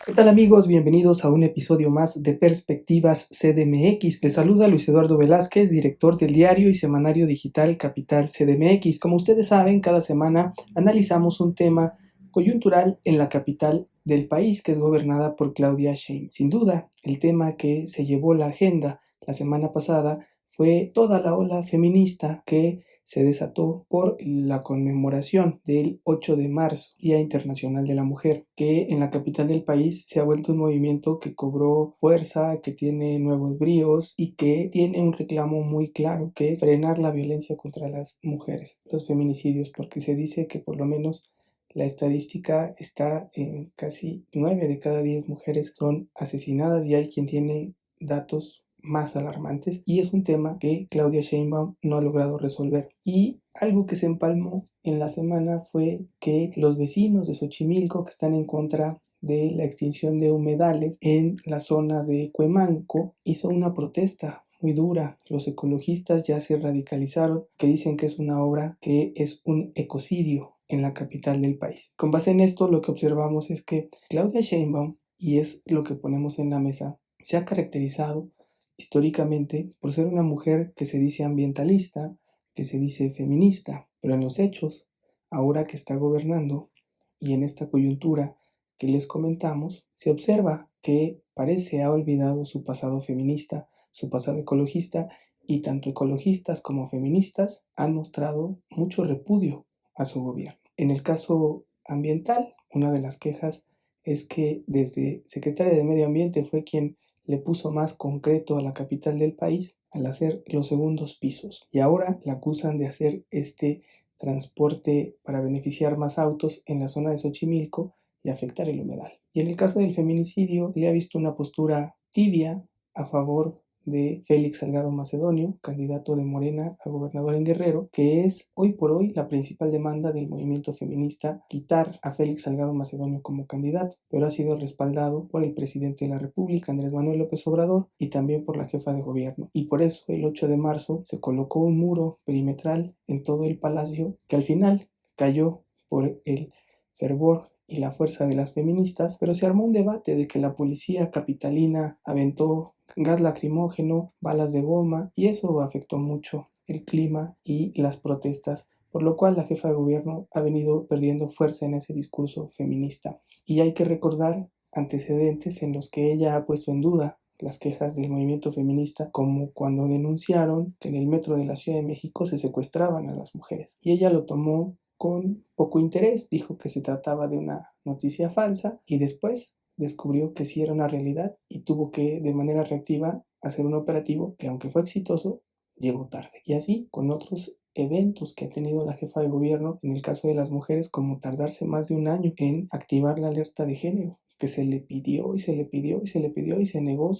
¿Qué tal amigos? Bienvenidos a un episodio más de Perspectivas CDMX. Les saluda Luis Eduardo Velázquez, director del diario y semanario digital Capital CDMX. Como ustedes saben, cada semana analizamos un tema coyuntural en la capital del país, que es gobernada por Claudia Sheinbaum. Sin duda, el tema que se llevó la agenda la semana pasada fue toda la ola feminista que se desató por la conmemoración del 8 de marzo, Día Internacional de la Mujer, que en la capital del país se ha vuelto un movimiento que cobró fuerza, que tiene nuevos bríos y que tiene un reclamo muy claro, que es frenar la violencia contra las mujeres, los feminicidios, porque se dice que por lo menos la estadística está en casi 9 de cada 10 mujeres son asesinadas y hay quien tiene datos más alarmantes y es un tema que Claudia Sheinbaum no ha logrado resolver. Y algo que se empalmó en la semana fue que los vecinos de Xochimilco que están en contra de la extinción de humedales en la zona de Cuemanco hizo una protesta muy dura. Los ecologistas ya se radicalizaron, que dicen que es una obra que es un ecocidio en la capital del país. Con base en esto, lo que observamos es que Claudia Sheinbaum, y es lo que ponemos en la mesa, se ha caracterizado históricamente por ser una mujer que se dice ambientalista, que se dice feminista, pero en los hechos, ahora que está gobernando y en esta coyuntura que les comentamos, se observa que parece ha olvidado su pasado feminista, su pasado ecologista, y tanto ecologistas como feministas han mostrado mucho repudio a su gobierno. En el caso ambiental, una de las quejas es que desde Secretaria de Medio Ambiente fue quien le puso más concreto a la capital del país al hacer los segundos pisos. Y ahora la acusan de hacer este transporte para beneficiar más autos en la zona de Xochimilco y afectar el humedal. Y en el caso del feminicidio, le ha visto una postura tibia a favor de Félix Salgado Macedonio, candidato de Morena a gobernador en Guerrero, que es hoy por hoy la principal demanda del movimiento feminista, quitar a Félix Salgado Macedonio como candidato, pero ha sido respaldado por el presidente de la República, Andrés Manuel López Obrador, y también por la jefa de gobierno. Y por eso el 8 de marzo se colocó un muro perimetral en todo el palacio que al final cayó por el fervor y la fuerza de las feministas, pero se armó un debate de que la policía capitalina aventó gas lacrimógeno, balas de goma, y eso afectó mucho el clima y las protestas, por lo cual la jefa de gobierno ha venido perdiendo fuerza en ese discurso feminista. Y hay que recordar antecedentes en los que ella ha puesto en duda las quejas del movimiento feminista, como cuando denunciaron que en el metro de la Ciudad de México se secuestraban a las mujeres. Y ella lo tomó con poco interés, dijo que se trataba de una noticia falsa y después descubrió que sí era una realidad y tuvo que de manera reactiva hacer un operativo que aunque fue exitoso, llegó tarde. Y así con otros eventos que ha tenido la jefa de gobierno, en el caso de las mujeres, como tardarse más de un año en activar la alerta de género, que se le pidió y se le pidió y se le pidió y se negó,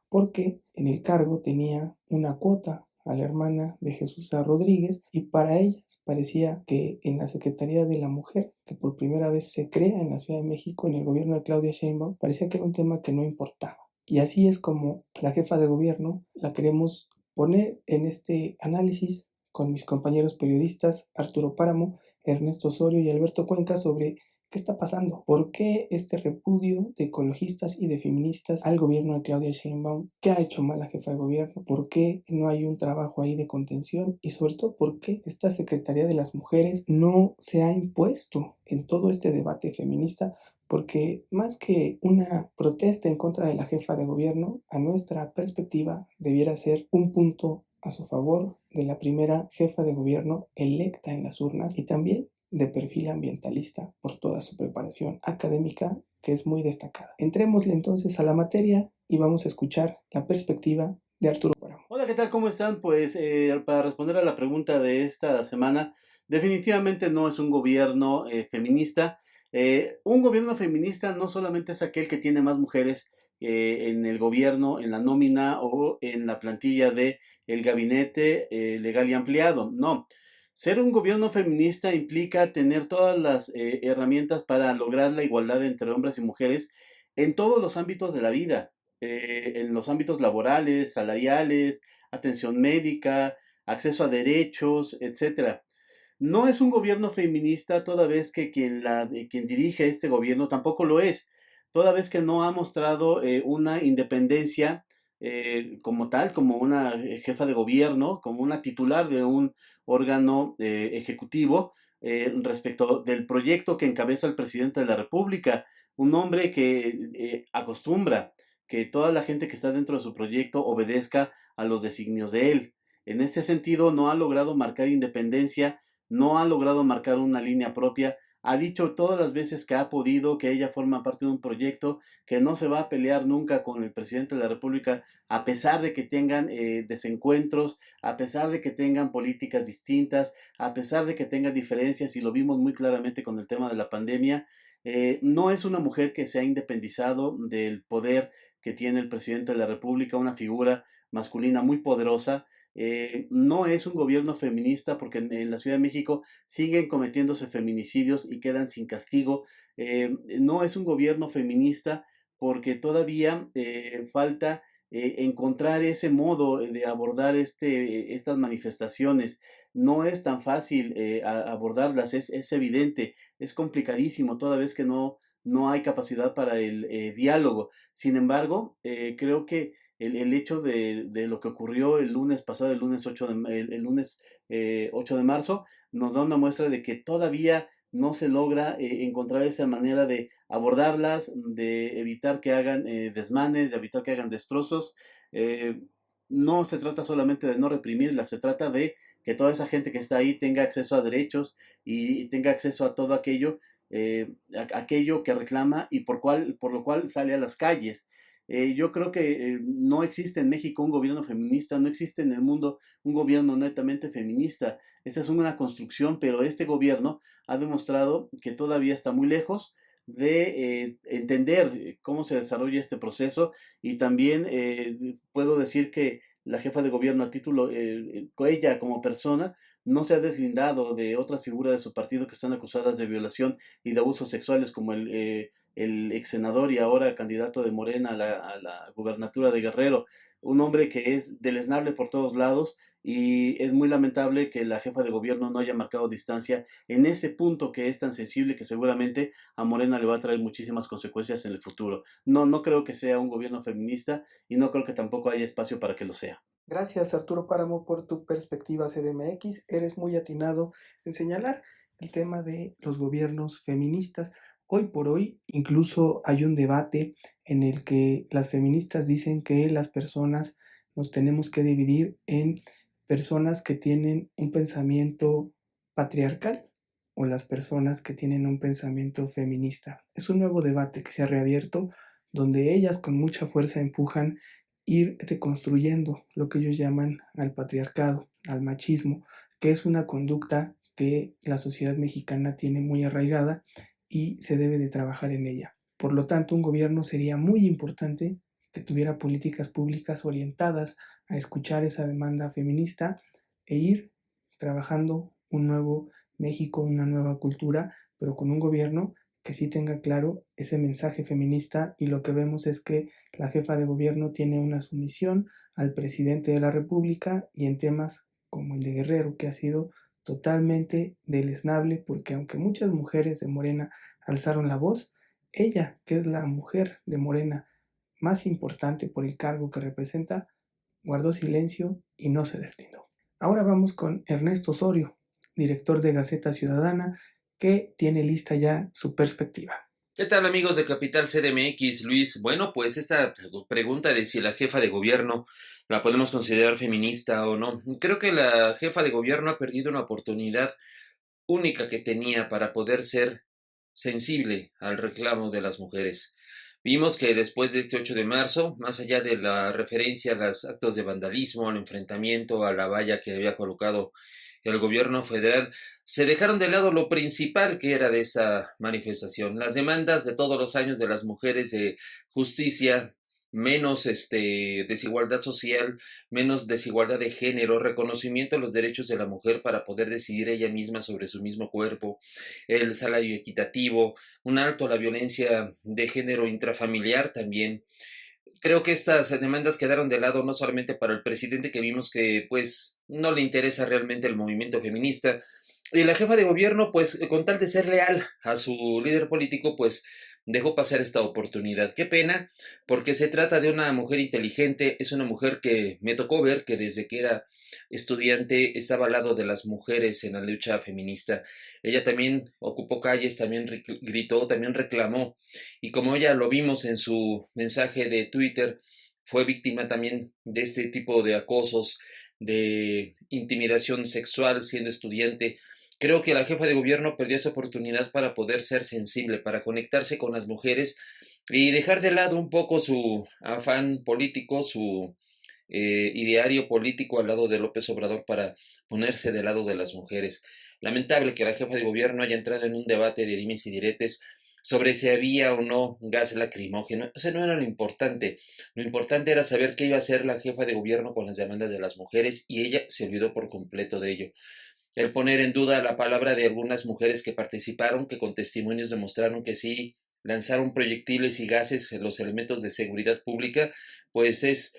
porque en el cargo tenía una cuota a la hermana de Jesús Rodríguez y para ellas parecía que en la Secretaría de la Mujer, que por primera vez se crea en la Ciudad de México en el gobierno de Claudia Sheinbaum, parecía que era un tema que no importaba. Y así es como la jefa de gobierno la queremos poner en este análisis con mis compañeros periodistas Arturo Páramo, Ernesto Osorio y Alberto Cuenca sobre qué está pasando, por qué este repudio de ecologistas y de feministas al gobierno de Claudia Sheinbaum, qué ha hecho mal la jefa de gobierno, por qué no hay un trabajo ahí de contención y sobre todo por qué esta Secretaría de las Mujeres no se ha impuesto en todo este debate feminista, porque más que una protesta en contra de la jefa de gobierno, a nuestra perspectiva debiera ser un punto a su favor de la primera jefa de gobierno electa en las urnas y también de perfil ambientalista por toda su preparación académica que es muy destacada. Entrémosle entonces a la materia y vamos a escuchar la perspectiva de Arturo Páramo. Hola, ¿qué tal? ¿Cómo están? Pues para responder a la pregunta de esta semana, definitivamente no es un gobierno feminista. Un gobierno feminista no solamente es aquel que tiene más mujeres en el gobierno, en la nómina o en la plantilla de el gabinete legal y ampliado. No. Ser un gobierno feminista implica tener todas las herramientas para lograr la igualdad entre hombres y mujeres en todos los ámbitos de la vida, en los ámbitos laborales, salariales, atención médica, acceso a derechos, etcétera. No es un gobierno feminista toda vez que quien dirige este gobierno tampoco lo es. toda vez que no ha mostrado una independencia como tal, como una jefa de gobierno, como una titular de un órgano ejecutivo respecto del proyecto que encabeza el presidente de la República, un hombre que acostumbra que toda la gente que está dentro de su proyecto obedezca a los designios de él. En ese sentido, no ha logrado marcar independencia, no ha logrado marcar una línea propia. Ha dicho todas las veces que ha podido que ella forma parte de un proyecto, que no se va a pelear nunca con el presidente de la República, a pesar de que tengan desencuentros, a pesar de que tengan políticas distintas, a pesar de que tengan diferencias, y lo vimos muy claramente con el tema de la pandemia. No es una mujer que se ha independizado del poder que tiene el presidente de la República, una figura masculina muy poderosa. No es un gobierno feminista porque en la Ciudad de México siguen cometiéndose feminicidios y quedan sin castigo. No es un gobierno feminista porque todavía falta encontrar ese modo de abordar estas manifestaciones. No es tan fácil abordarlas, es evidente, es complicadísimo toda vez que no hay capacidad para el diálogo. Sin embargo, creo que el hecho de lo que ocurrió el lunes pasado, el lunes 8 el lunes 8 de marzo, nos da una muestra de que todavía no se logra encontrar esa manera de abordarlas, de evitar que hagan desmanes, de evitar que hagan destrozos. Eh, no se trata solamente de no reprimirlas, se trata de que toda esa gente que está ahí tenga acceso a derechos y tenga acceso a todo aquello, aquello que reclama y por lo cual sale a las calles. Yo creo que no existe en México un gobierno feminista, no existe en el mundo un gobierno netamente feminista. Esta es una construcción, pero este gobierno ha demostrado que todavía está muy lejos de entender cómo se desarrolla este proceso, y también puedo decir que la jefa de gobierno a título, ella como persona, no se ha deslindado de otras figuras de su partido que están acusadas de violación y de abusos sexuales, como el ex senador y ahora candidato de Morena a la gubernatura de Guerrero, un hombre que es deleznable por todos lados, y es muy lamentable que la jefa de gobierno no haya marcado distancia en ese punto que es tan sensible, que seguramente a Morena le va a traer muchísimas consecuencias en el futuro. No, no creo que sea un gobierno feminista y no creo que tampoco haya espacio para que lo sea. Gracias, Arturo Páramo, por tu perspectiva CDMX. Eres muy atinado en señalar el tema de los gobiernos feministas. Hoy por hoy, incluso hay un debate en el que las feministas dicen que las personas nos tenemos que dividir en personas que tienen un pensamiento patriarcal o las personas que tienen un pensamiento feminista. Es un nuevo debate que se ha reabierto, donde ellas con mucha fuerza empujan ir deconstruyendo lo que ellos llaman al patriarcado, al machismo, que es una conducta que la sociedad mexicana tiene muy arraigada y se debe de trabajar en ella. Por lo tanto, un gobierno sería muy importante que tuviera políticas públicas orientadas a escuchar esa demanda feminista e ir trabajando un nuevo México, una nueva cultura, pero con un gobierno que sí tenga claro ese mensaje feminista, y lo que vemos es que la jefa de gobierno tiene una sumisión al presidente de la República y en temas como el de Guerrero, que ha sido totalmente deleznable, porque aunque muchas mujeres de Morena alzaron la voz, ella, que es la mujer de Morena más importante por el cargo que representa, guardó silencio y no se deslindó. Ahora vamos con Ernesto Osorio, director de Gaceta Ciudadana, que tiene lista ya su perspectiva. ¿Qué tal, amigos de Capital CDMX, Luis? Bueno, pues esta pregunta de si la jefa de gobierno la podemos considerar feminista o no. Creo que la jefa de gobierno ha perdido una oportunidad única que tenía para poder ser sensible al reclamo de las mujeres. Vimos que después de este 8 de marzo, más allá de la referencia a los actos de vandalismo, al enfrentamiento, a la valla que había colocado el gobierno federal, se dejaron de lado lo principal que era de esta manifestación, las demandas de todos los años de las mujeres de justicia, menos desigualdad social, menos desigualdad de género, reconocimiento de los derechos de la mujer para poder decidir ella misma sobre su mismo cuerpo, el salario equitativo, un alto a la violencia de género intrafamiliar también. Creo que estas demandas quedaron de lado no solamente para el presidente, que vimos que pues no le interesa realmente el movimiento feminista, y la jefa de gobierno pues con tal de ser leal a su líder político pues dejó pasar esta oportunidad. Qué pena, porque se trata de una mujer inteligente, es una mujer que me tocó ver que desde que era estudiante estaba al lado de las mujeres en la lucha feminista. Ella también ocupó calles, también gritó, también reclamó, y como ya lo vimos en su mensaje de Twitter, fue víctima también de este tipo de acosos, de intimidación sexual siendo estudiante. Creo que la jefa de gobierno perdió esa oportunidad para poder ser sensible, para conectarse con las mujeres y dejar de lado un poco su afán político, su ideario político al lado de López Obrador para ponerse del lado de las mujeres. Lamentable que la jefa de gobierno haya entrado en un debate de dimes y diretes sobre si había o no gas lacrimógeno. O sea, no era lo importante. Lo importante era saber qué iba a hacer la jefa de gobierno con las demandas de las mujeres y ella se olvidó por completo de ello. El poner en duda la palabra de algunas mujeres que participaron, que con testimonios demostraron que sí lanzaron proyectiles y gases en los elementos de seguridad pública, pues es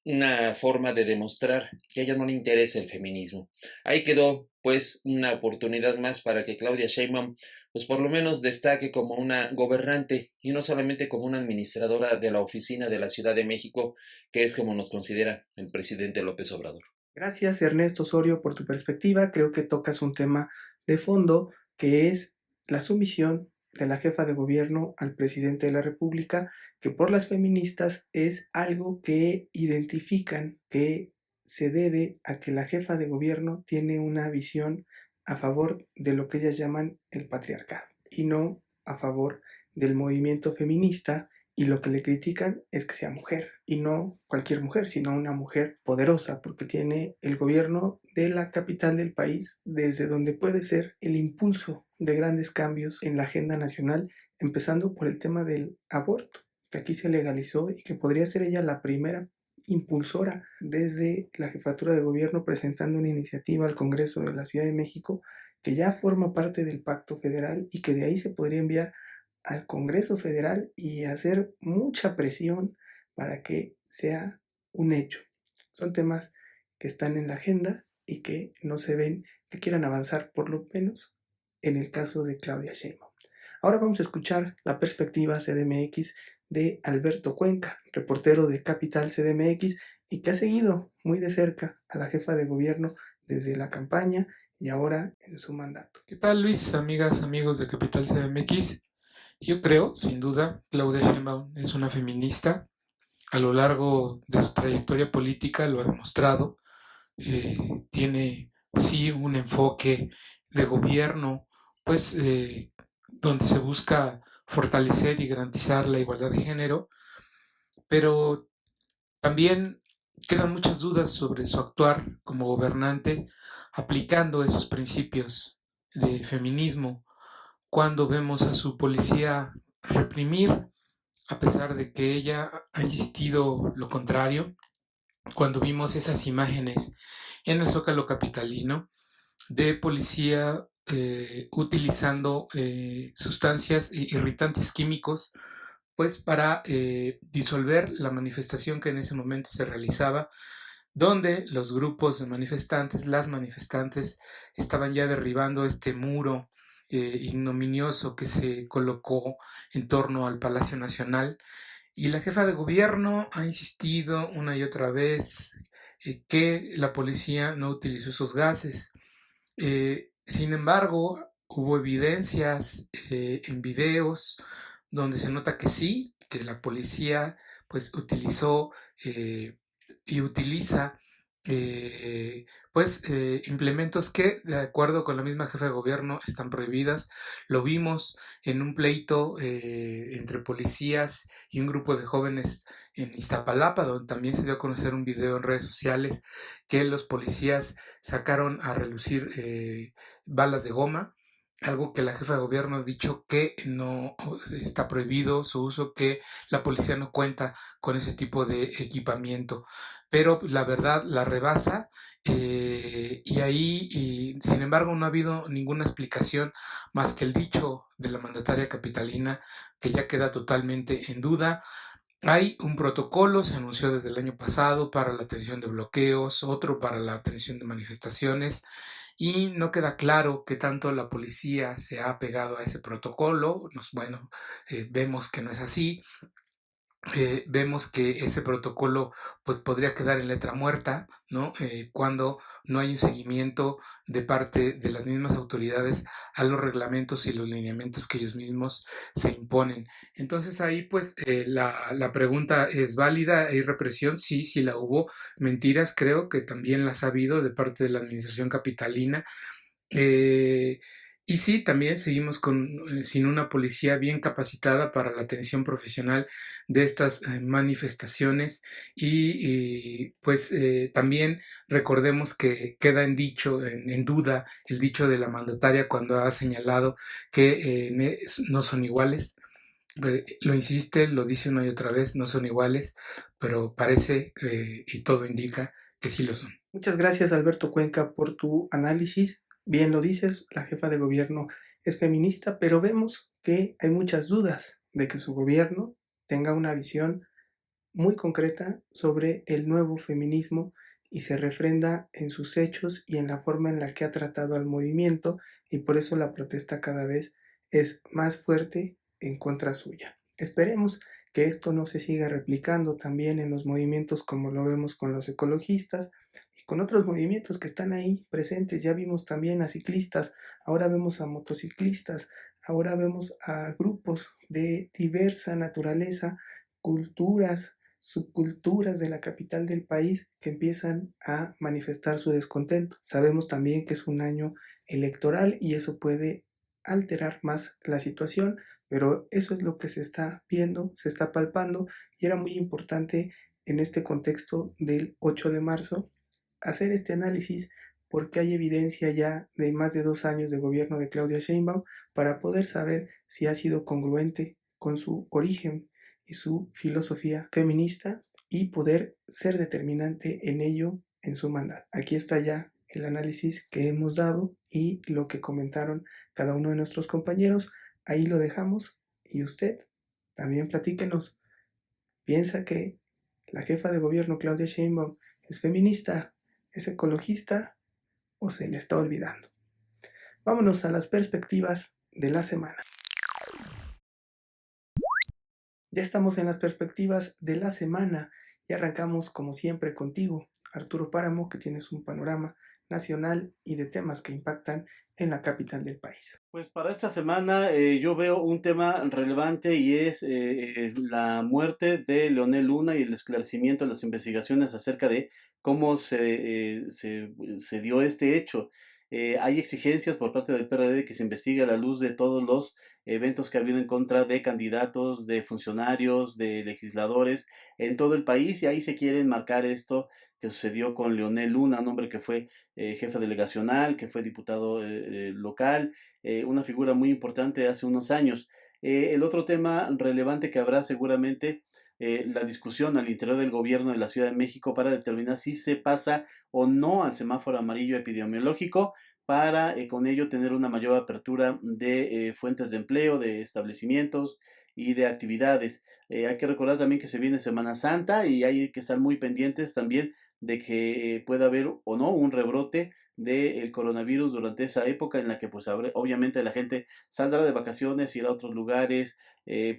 una forma de demostrar que a ella no le interesa el feminismo. Ahí quedó, pues, una oportunidad más para que Claudia Sheinbaum, pues por lo menos destaque como una gobernante y no solamente como una administradora de la oficina de la Ciudad de México, que es como nos considera el presidente López Obrador. Gracias, Ernesto Osorio, por tu perspectiva. Creo que tocas un tema de fondo que es la sumisión de la jefa de gobierno al presidente de la República, que por las feministas es algo que identifican que se debe a que la jefa de gobierno tiene una visión a favor de lo que ellas llaman el patriarcado y no a favor del movimiento feminista, y lo que le critican es que sea mujer, y no cualquier mujer, sino una mujer poderosa, porque tiene el gobierno de la capital del país, desde donde puede ser el impulso de grandes cambios en la agenda nacional, empezando por el tema del aborto, que aquí se legalizó y que podría ser ella la primera impulsora desde la jefatura de gobierno, presentando una iniciativa al Congreso de la Ciudad de México que ya forma parte del pacto federal y que de ahí se podría enviar al Congreso Federal y hacer mucha presión para que sea un hecho. Son temas que están en la agenda y que no se ven que quieran avanzar, por lo menos en el caso de Claudia Sheinbaum. Ahora vamos a escuchar la perspectiva CDMX de Alberto Cuenca, reportero de Capital CDMX y que ha seguido muy de cerca a la jefa de gobierno desde la campaña y ahora en su mandato. ¿Qué tal, Luis, amigas, amigos de Capital CDMX? Yo creo, sin duda, Claudia Sheinbaum es una feminista. A lo largo de su trayectoria política lo ha demostrado. Tiene, sí, un enfoque de gobierno, pues, donde se busca fortalecer y garantizar la igualdad de género, pero también quedan muchas dudas sobre su actuar como gobernante aplicando esos principios de feminismo cuando vemos a su policía reprimir, a pesar de que ella ha insistido lo contrario, cuando vimos esas imágenes en el Zócalo capitalino de policía utilizando sustancias irritantes químicos, pues para disolver la manifestación que en ese momento se realizaba, donde los grupos de manifestantes, las manifestantes, estaban ya derribando este muro ignominioso que se colocó en torno al Palacio Nacional. Y la jefa de gobierno ha insistido una y otra vez que la policía no utilizó esos gases. Sin embargo, hubo evidencias en videos donde se nota que sí, que la policía pues utilizó y utiliza implementos que, de acuerdo con la misma jefa de gobierno, están prohibidas. Lo vimos en un pleito entre policías y un grupo de jóvenes en Iztapalapa, donde también se dio a conocer un video en redes sociales que los policías sacaron a relucir balas de goma, algo que la jefa de gobierno ha dicho que no está prohibido su uso, que la policía no cuenta con ese tipo de equipamiento, pero la verdad la rebasa sin embargo no ha habido ninguna explicación más que el dicho de la mandataria capitalina, que ya queda totalmente en duda. Hay un protocolo, se anunció desde el año pasado para la atención de bloqueos, otro para la atención de manifestaciones, y no queda claro qué tanto la policía se ha apegado a ese protocolo. Vemos que no es así. Vemos que ese protocolo pues podría quedar en letra muerta, ¿no? Cuando no hay un seguimiento de parte de las mismas autoridades a los reglamentos y los lineamientos que ellos mismos se imponen. Entonces ahí pues la pregunta es válida. ¿Hay represión? Sí, sí la hubo. Mentiras creo que también las ha habido de parte de la administración capitalina. Eh, y sí, también seguimos sin una policía bien capacitada para la atención profesional de estas manifestaciones y también recordemos que queda en duda el dicho de la mandataria cuando ha señalado que no son iguales. Lo insiste, lo dice una y otra vez, no son iguales, pero parece y todo indica que sí lo son. Muchas gracias, Alberto Cuenca, por tu análisis. Bien lo dices, la jefa de gobierno es feminista, pero vemos que hay muchas dudas de que su gobierno tenga una visión muy concreta sobre el nuevo feminismo y se refrenda en sus hechos y en la forma en la que ha tratado al movimiento, y por eso la protesta cada vez es más fuerte en contra suya. Esperemos que esto no se siga replicando también en los movimientos como lo vemos con los ecologistas y con otros movimientos que están ahí presentes. Ya vimos también a ciclistas, ahora vemos a motociclistas, ahora vemos a grupos de diversa naturaleza, culturas, subculturas de la capital del país que empiezan a manifestar su descontento. Sabemos también que es un año electoral y eso puede alterar más la situación, pero eso es lo que se está viendo, se está palpando, y era muy importante en este contexto del 8 de marzo hacer este análisis porque hay evidencia ya de más de 2 años de gobierno de Claudia Sheinbaum para poder saber si ha sido congruente con su origen y su filosofía feminista y poder ser determinante en ello en su mandato. Aquí está ya el análisis que hemos dado y lo que comentaron cada uno de nuestros compañeros. Ahí lo dejamos y usted también platíquenos. ¿Piensa que la jefa de gobierno Claudia Sheinbaum es feminista, es ecologista o se le está olvidando? Vámonos a las perspectivas de la semana. Ya estamos en las perspectivas de la semana y arrancamos como siempre contigo, Arturo Páramo, que tienes un panorama nacional y de temas que impactan en la capital del país. Pues para esta semana yo veo un tema relevante y es la muerte de Leonel Luna y el esclarecimiento de las investigaciones acerca de cómo se dio este hecho. Hay exigencias por parte del PRD de que se investigue a la luz de todos los eventos que ha habido en contra de candidatos, de funcionarios, de legisladores en todo el país, y ahí se quiere enmarcar esto que sucedió con Leonel Luna, un hombre que fue jefe delegacional, que fue diputado local, una figura muy importante hace unos años. El otro tema relevante que habrá seguramente la discusión al interior del gobierno de la Ciudad de México para determinar si se pasa o no al semáforo amarillo epidemiológico para con ello tener una mayor apertura de fuentes de empleo, de establecimientos y de actividades. Hay que recordar también que se viene Semana Santa y hay que estar muy pendientes también de que pueda haber o no un rebrote del coronavirus durante esa época en la que pues obviamente la gente saldrá de vacaciones, irá a otros lugares,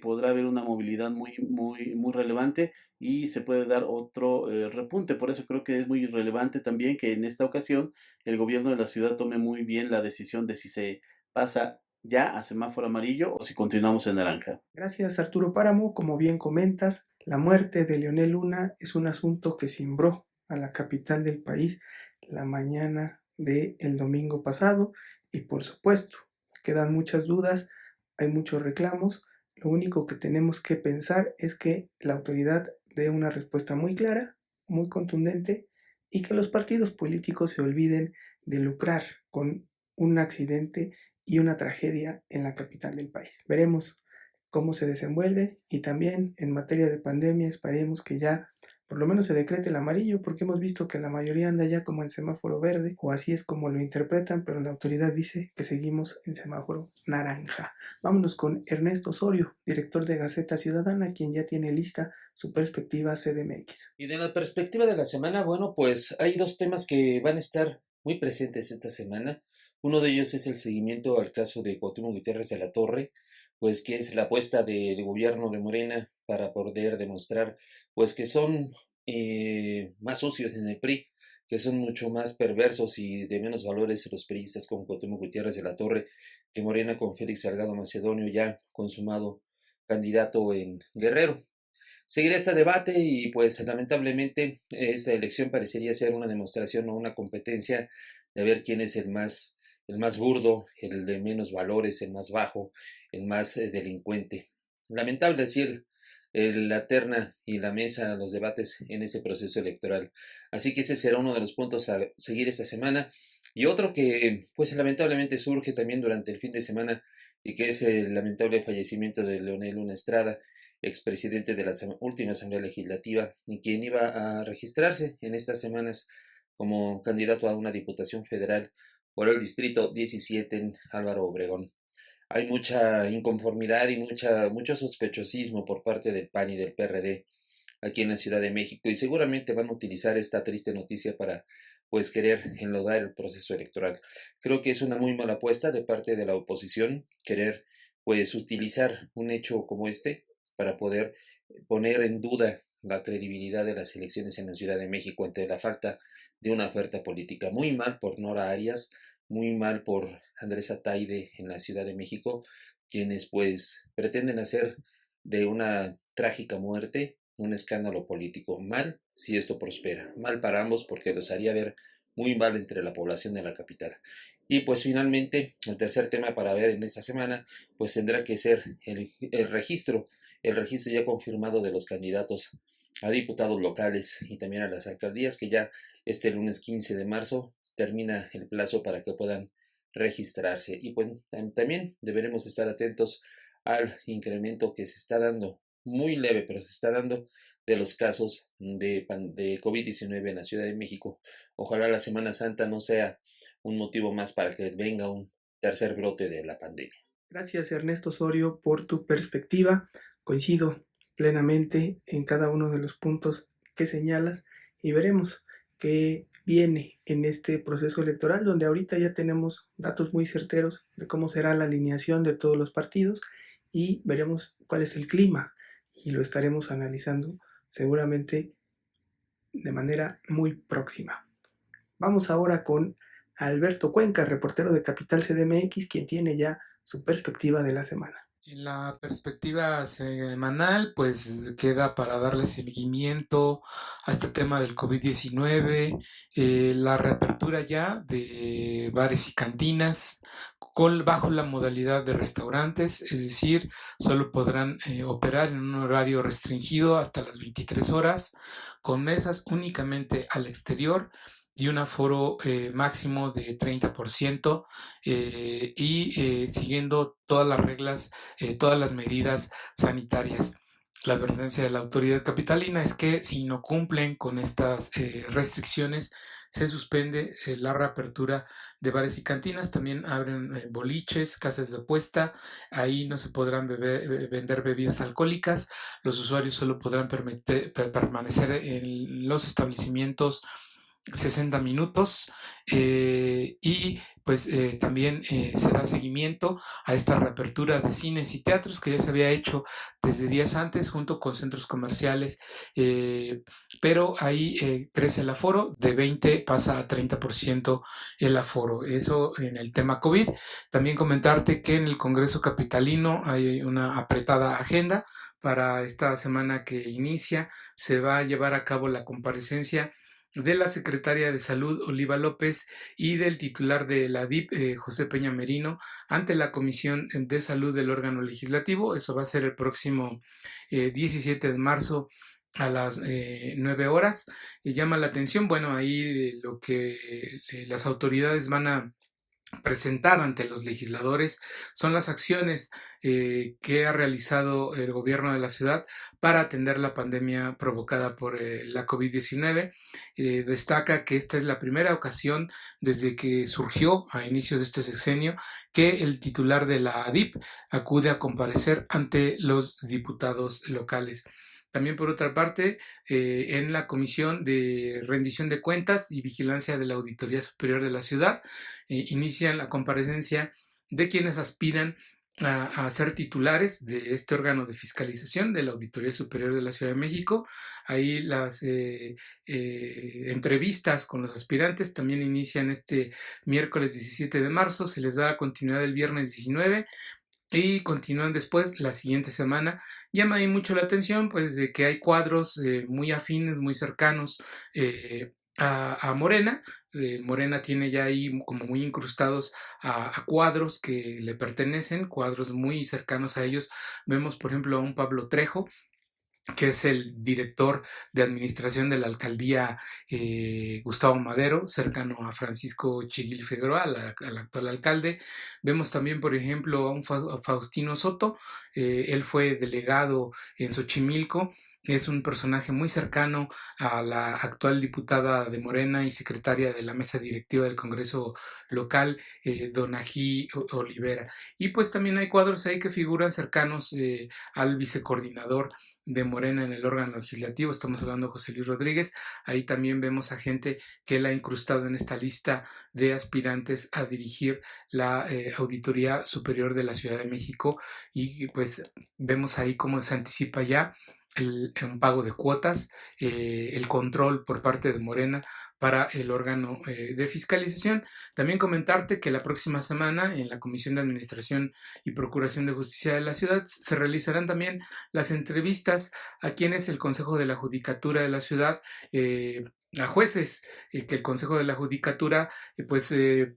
podrá haber una movilidad muy relevante y se puede dar otro repunte. Por eso creo que es muy relevante también que en esta ocasión el gobierno de la ciudad tome muy bien la decisión de si se pasa ya a semáforo amarillo o si continuamos en naranja. Gracias, Arturo Páramo. Como bien comentas, la muerte de Leonel Luna es un asunto que cimbró a la capital del país la mañana del domingo pasado y por supuesto quedan muchas dudas, hay muchos reclamos. Lo único que tenemos que pensar es que la autoridad dé una respuesta muy clara, muy contundente, y que los partidos políticos se olviden de lucrar con un accidente y una tragedia en la capital del país. Veremos cómo se desenvuelve, y también en materia de pandemia esperemos que ya por lo menos se decrete el amarillo, porque hemos visto que la mayoría anda ya como en semáforo verde, o así es como lo interpretan, pero la autoridad dice que seguimos en semáforo naranja. Vámonos con Ernesto Osorio, director de Gaceta Ciudadana, quien ya tiene lista su perspectiva CDMX. Y de la perspectiva de la semana, bueno, pues hay dos temas que van a estar muy presentes esta semana. Uno de ellos es el seguimiento al caso de Cuauhtémoc Gutiérrez de la Torre, pues que es la apuesta del gobierno de Morena para poder demostrar pues que son más socios en el PRI, que son mucho más perversos y de menos valores los priistas como Cuauhtémoc Gutiérrez de la Torre, que Morena con Félix Salgado Macedonio, ya consumado candidato en Guerrero. Seguirá este debate y pues lamentablemente esta elección parecería ser una demostración o una competencia de ver quién es el más burdo, el de menos valores, el más bajo, el más delincuente. Lamentable decir la terna y la mesa, los debates en este proceso electoral. Así que ese será uno de los puntos a seguir esta semana. Y otro que pues lamentablemente surge también durante el fin de semana y que es el lamentable fallecimiento de Leonel Luna Estrada, expresidente de la última Asamblea Legislativa, y quien iba a registrarse en estas semanas como candidato a una diputación federal por el distrito 17 en Álvaro Obregón. Hay mucha inconformidad y mucho sospechosismo por parte del PAN y del PRD aquí en la Ciudad de México, y seguramente van a utilizar esta triste noticia para pues querer enlodar el proceso electoral. Creo que es una muy mala apuesta de parte de la oposición querer pues utilizar un hecho como este para poder poner en duda la credibilidad de las elecciones en la Ciudad de México ante la falta de una oferta política. Muy mal por Nora Arias, muy mal por Andrés Ataide en la Ciudad de México, quienes pues pretenden hacer de una trágica muerte un escándalo político. Mal si esto prospera, mal para ambos porque los haría ver muy mal entre la población de la capital. Y pues finalmente el tercer tema para ver en esta semana pues tendrá que ser el registro ya confirmado de los candidatos a diputados locales y también a las alcaldías, que ya este lunes 15 de marzo termina el plazo para que puedan registrarse. Y pues también deberemos estar atentos al incremento que se está dando, muy leve, pero se está dando, de los casos de COVID-19 en la Ciudad de México. Ojalá la Semana Santa no sea un motivo más para que venga un tercer brote de la pandemia. Gracias, Ernesto Osorio, por tu perspectiva. Coincido plenamente en cada uno de los puntos que señalas y veremos qué viene en este proceso electoral, donde ahorita ya tenemos datos muy certeros de cómo será la alineación de todos los partidos y veremos cuál es el clima y lo estaremos analizando seguramente de manera muy próxima. Vamos ahora con Alberto Cuenca, reportero de Capital CDMX, quien tiene ya su perspectiva de la semana. En la perspectiva semanal, pues queda para darle seguimiento a este tema del COVID-19, la reapertura ya de bares y cantinas bajo la modalidad de restaurantes, es decir, solo podrán operar en un horario restringido hasta las 23 horas, con mesas únicamente al exterior y un aforo máximo de 30% y siguiendo todas las reglas, todas las medidas sanitarias. La advertencia de la autoridad capitalina es que si no cumplen con estas restricciones, se suspende la reapertura de bares y cantinas. También abren boliches, casas de apuesta. Ahí no se podrán vender bebidas alcohólicas. Los usuarios solo podrán permanecer en los establecimientos 60 minutos y pues también se da seguimiento a esta reapertura de cines y teatros que ya se había hecho desde días antes junto con centros comerciales, pero ahí crece el aforo, de 20 pasa a 30% el aforo. Eso en el tema COVID. También comentarte que en el Congreso Capitalino hay una apretada agenda. Para esta semana que inicia se va a llevar a cabo la comparecencia de la secretaria de Salud, Oliva López, y del titular de la DIP, José Peña Merino, ante la Comisión de Salud del órgano legislativo. Eso va a ser el próximo 17 de marzo a las 9 horas. Y llama la atención, bueno, ahí lo que las autoridades van a presentar ante los legisladores son las acciones que ha realizado el gobierno de la ciudad para atender la pandemia provocada por la COVID-19. Destaca que esta es la primera ocasión desde que surgió a inicios de este sexenio que el titular de la ADIP acude a comparecer ante los diputados locales. También por otra parte, en la Comisión de Rendición de Cuentas y Vigilancia de la Auditoría Superior de la Ciudad, inician la comparecencia de quienes aspiran a ser titulares de este órgano de fiscalización de la Auditoría Superior de la Ciudad de México. Ahí las entrevistas con los aspirantes también inician este miércoles 17 de marzo, se les da continuidad el viernes 19 y continúan después la siguiente semana. Llama ahí mucho la atención pues de que hay cuadros muy afines, muy cercanos a Morena. Morena tiene ya ahí como muy incrustados a cuadros que le pertenecen, cuadros muy cercanos a ellos. Vemos por ejemplo a un Pablo Trejo, que es el director de administración de la alcaldía Gustavo Madero, cercano a Francisco Chiguil Figueroa, al actual alcalde. Vemos también, por ejemplo, a un Faustino Soto, él fue delegado en Xochimilco, es un personaje muy cercano a la actual diputada de Morena y secretaria de la mesa directiva del Congreso local, Donají Olivera. Y pues también hay cuadros ahí que figuran cercanos al vicecoordinador de Morena en el órgano legislativo, estamos hablando de José Luis Rodríguez. Ahí también vemos a gente que él ha incrustado en esta lista de aspirantes a dirigir la Auditoría Superior de la Ciudad de México, y pues vemos ahí cómo se anticipa ya un pago de cuotas, el control por parte de Morena para el órgano de fiscalización. También comentarte que la próxima semana en la Comisión de Administración y Procuración de Justicia de la Ciudad se realizarán también las entrevistas a quienes el Consejo de la Judicatura de la Ciudad, a jueces que el Consejo de la Judicatura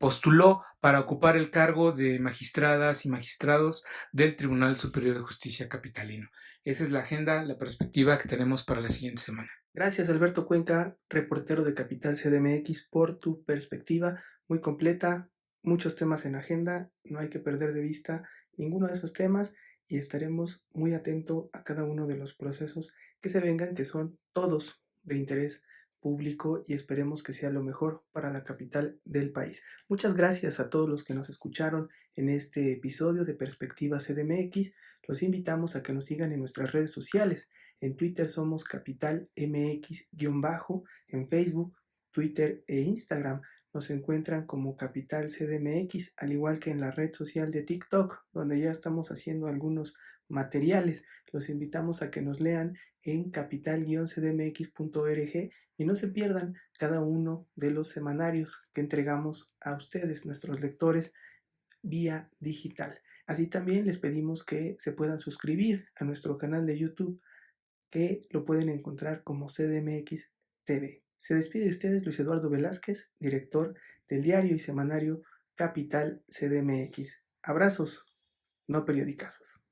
postuló para ocupar el cargo de magistradas y magistrados del Tribunal Superior de Justicia Capitalino. Esa es la agenda, la perspectiva que tenemos para la siguiente semana. Gracias Alberto Cuenca, reportero de Capital CDMX, por tu perspectiva muy completa, muchos temas en agenda, no hay que perder de vista ninguno de esos temas y estaremos muy atentos a cada uno de los procesos que se vengan, que son todos de interés público y esperemos que sea lo mejor para la capital del país. Muchas gracias a todos los que nos escucharon en este episodio de Perspectiva CDMX. Los invitamos a que nos sigan en nuestras redes sociales. En Twitter somos Capital MX-, en Facebook, Twitter e Instagram nos encuentran como Capital CDMX, al igual que en la red social de TikTok, donde ya estamos haciendo algunos materiales. Los invitamos a que nos lean en capital-cdmx.org y no se pierdan cada uno de los semanarios que entregamos a ustedes, nuestros lectores, vía digital. Así también les pedimos que se puedan suscribir a nuestro canal de YouTube, que lo pueden encontrar como CDMX TV. Se despide de ustedes Luis Eduardo Velázquez, director del diario y semanario Capital CDMX. Abrazos, no periodicazos.